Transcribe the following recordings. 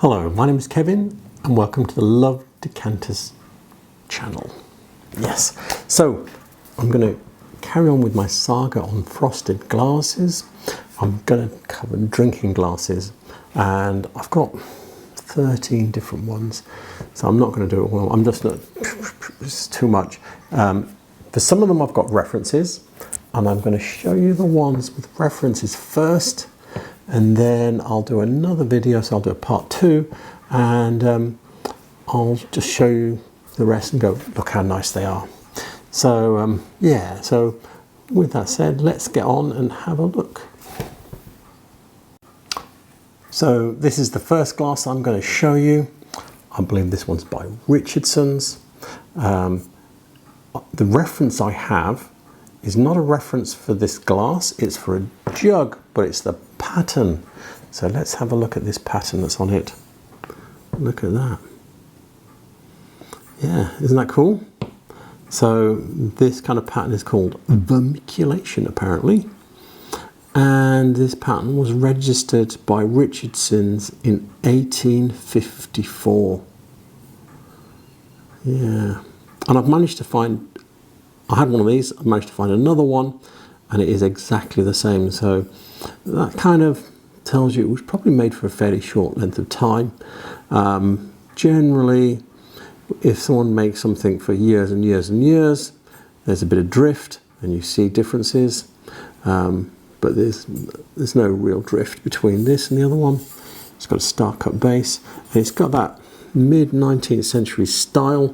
Hello, my name is Kevin and welcome to the Love Decanters channel. Yes, so I'm going to carry on with my saga on frosted glasses. I'm going to cover drinking glasses and I've got 13 different ones, so I'm not going to do it all. I'm just not, it's too much. For some of them I've got references and I'm going to show you the ones with references first, and then I'll do another video, so I'll do a part 2 and I'll just show you the rest and go, look how nice they are. So yeah, so with that said, let's get on and have a look. So this is the first glass I'm going to show you. I believe this one's by Richardson's. The reference I have is not a reference for this glass, it's for a jug, but it's the pattern. So let's have a look at this pattern that's on it. Look at that. Yeah, isn't that cool? So this kind of pattern is called vermiculation apparently. And this pattern was registered by Richardson's in 1854. Yeah, and I've managed to find, I had one of these, I managed to find another one, and it is exactly the same. So that kind of tells you it was probably made for a fairly short length of time. Generally, if someone makes something for years and years and years, there's a bit of drift and you see differences. But there's no real drift between this and the other one. It's got a star cut base, and it's got that mid 19th century style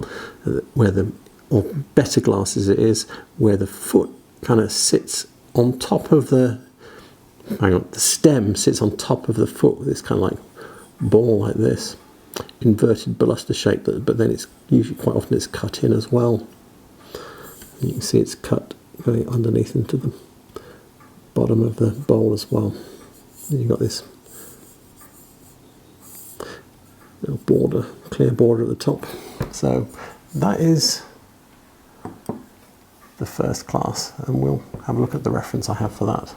where or better glasses it is, where the foot kind of sits on top of the, the stem sits on top of the foot with this kind of like ball like this, inverted baluster shape, but then it's usually quite often it's cut in as well. And you can see it's cut going underneath into the bottom of the bowl as well. And you've got this little border, clear border at the top. So that is the first class, and we'll have a look at the reference I have for that.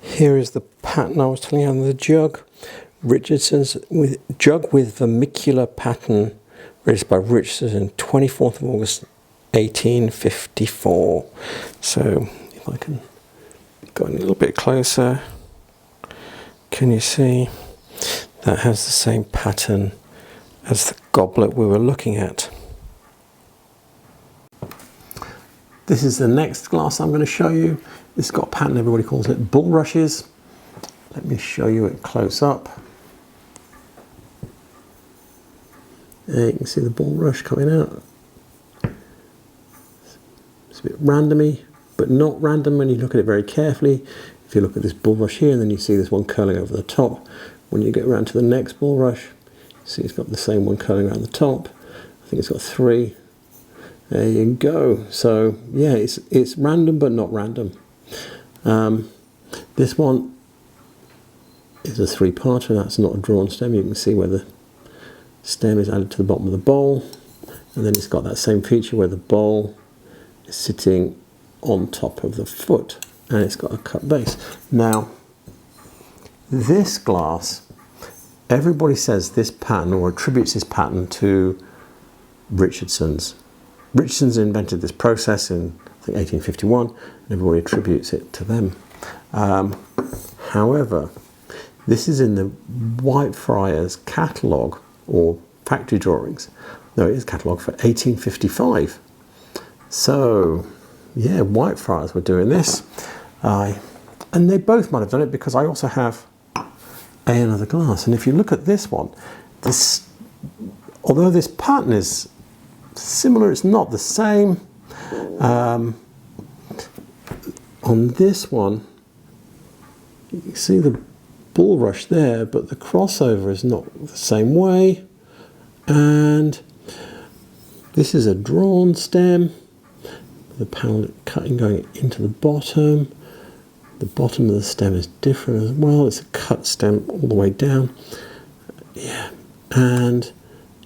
Here is the pattern I was telling you on the jug. Richardson's jug with vermicular pattern, registered by Richardson in 24th of August 1854. So if I can go a little bit closer, can you see that has the same pattern as the goblet we were looking at. This is the next glass I'm going to show you. It's got a pattern, everybody calls it bulrushes. Let me show you it close up. There you can see the bulrush coming out. It's a bit randomy, but not random when you look at it very carefully. If you look at this bulrush here and then you see this one curling over the top, when you get around to the next bulrush, you see it's got the same one curling around the top. I think it's got 3. There you go. So yeah, it's random but not random. This one is a 3-parter. That's not a drawn stem. You can see where the stem is added to the bottom of the bowl, and then it's got that same feature where the bowl is sitting on top of the foot, and it's got a cut base. Now, this glass, everybody says this pattern or attributes this pattern to Richardson's. Richardson's invented this process in, I think, 1851, and everybody attributes it to them. However, this is in the Whitefriars catalogue or factory drawings. No, it is catalogue for 1855. So, yeah, Whitefriars were doing this. And they both might have done it because I also have another glass. And if you look at this one, although this pattern is similar, it's not the same. On this one, you can see the bulrush there, but the crossover is not the same way. And this is a drawn stem, the panel cutting going into the bottom. The bottom of the stem is different as well. It's a cut stem all the way down. Yeah, and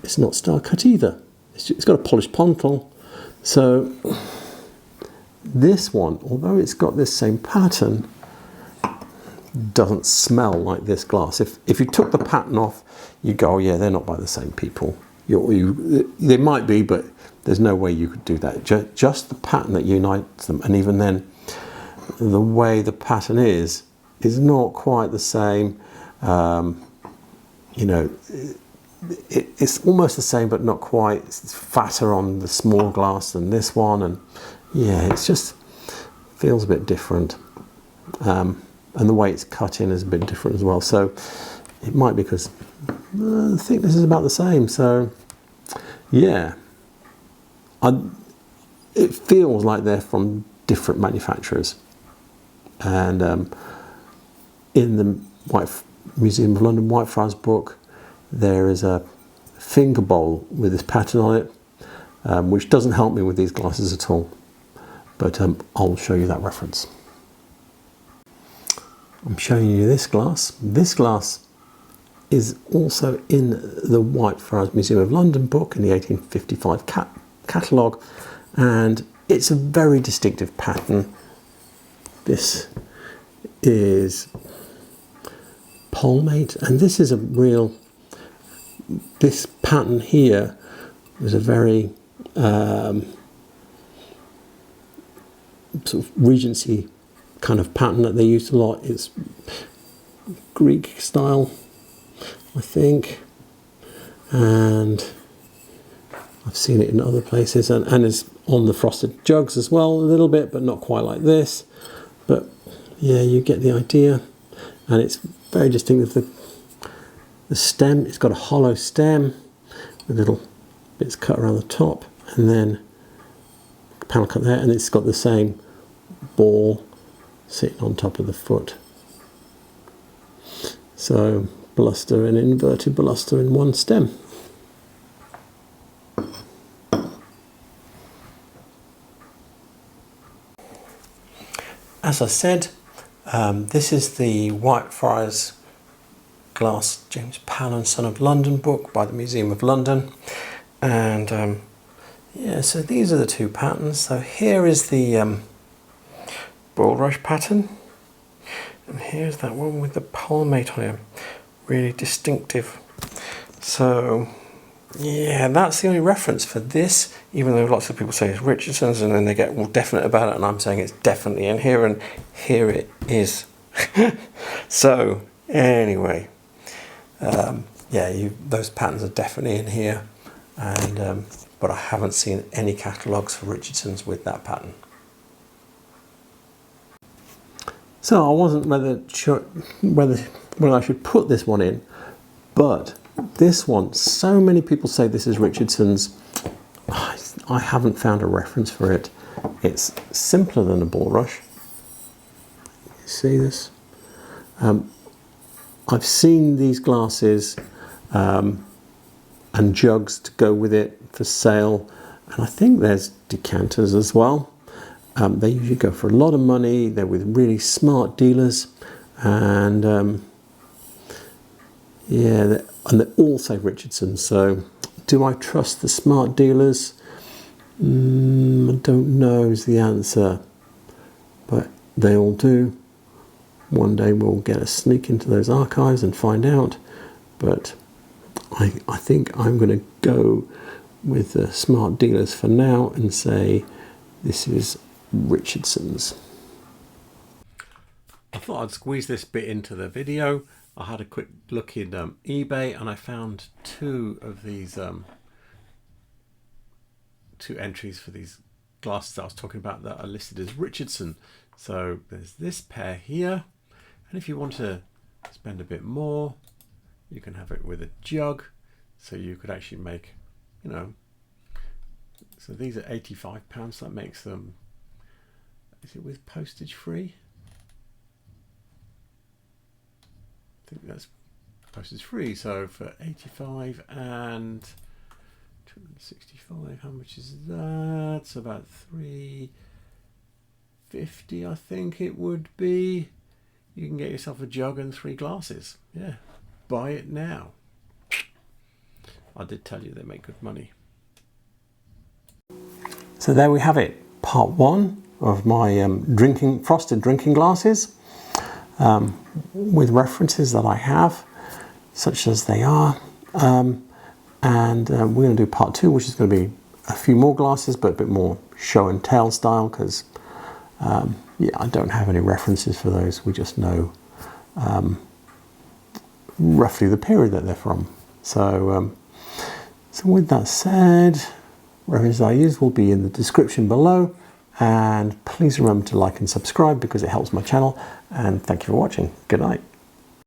it's not star cut either. It's got a polished pontal. So this one, although it's got this same pattern, doesn't smell like this glass. If you took the pattern off, you go, oh yeah, they're not by the same people. They might be, but there's no way you could do that. Just the pattern that unites them, and even then, the way the pattern is not quite the same. You know, it's almost the same, but not quite. It's fatter on the small glass than this one, and yeah, it's just feels a bit different. And the way it's cut in is a bit different as well. So it might be because the thickness is about the same. So yeah, it feels like they're from different manufacturers. And in the Museum of London Whitefriars book, there is a finger bowl with this pattern on it, which doesn't help me with these glasses at all. But I'll show you that reference. I'm showing you this glass. This glass is also in the Whitefriars Museum of London book in the 1855 catalogue, and it's a very distinctive pattern. This is Powell, and this is a real, this pattern here was a very sort of Regency kind of pattern that they used a lot. It's Greek style, I think, and I've seen it in other places, and it's on the frosted jugs as well a little bit, but not quite like this. But yeah, you get the idea, and it's very distinctive. The stem, it's got a hollow stem with little bits cut around the top, and then panel cut there, and it's got the same ball sitting on top of the foot. So baluster and inverted baluster in one stem. As I said, this is the Whitefriars glass James Powell and Son of London book by the Museum of London, and yeah, so these are the two patterns. So here is the bulrush pattern, and here's that one with the palmate on it, really distinctive. So yeah, that's the only reference for this, even though lots of people say it's Richardson's, and then they get all definite about it, and I'm saying it's definitely in here, and here it is. So anyway, yeah, those patterns are definitely in here, and but I haven't seen any catalogues for Richardson's with that pattern. So I wasn't sure whether I should put this one in, but this one, so many people say this is Richardson's. I haven't found a reference for it. It's simpler than a bulrush. You see this? I've seen these glasses and jugs to go with it for sale, and I think there's decanters as well. They usually go for a lot of money. They're with really smart dealers, and yeah, and they all say Richardson. So do I trust the smart dealers? I don't know is the answer, but they all do. One day we'll get a sneak into those archives and find out, but I think I'm going to go with the smart dealers for now and say this is Richardson's. I thought I'd squeeze this bit into the video. I had a quick look in eBay, and I found two of these two entries for these glasses I was talking about that are listed as Richardson. So there's this pair here, and if you want to spend a bit more, you can have it with a jug, so you could actually make, you know, so these are £85, so that makes them, is it with postage free? I think that's postage free. So for 85 and 265, how much is that? It's about £3.50, I think it would be. You can get yourself a jug and 3 glasses. Yeah, buy it now. I did tell you they make good money. So there we have it, part 1 of my frosted drinking glasses. with references that I have, such as they are. And we're going to do part 2, which is going to be a few more glasses, but a bit more show and tell style, because yeah, I don't have any references for those. We just know roughly the period that they're from. So, so with that said, references I use will be in the description below, and please remember to like and subscribe because it helps my channel, and thank you for watching. Good night.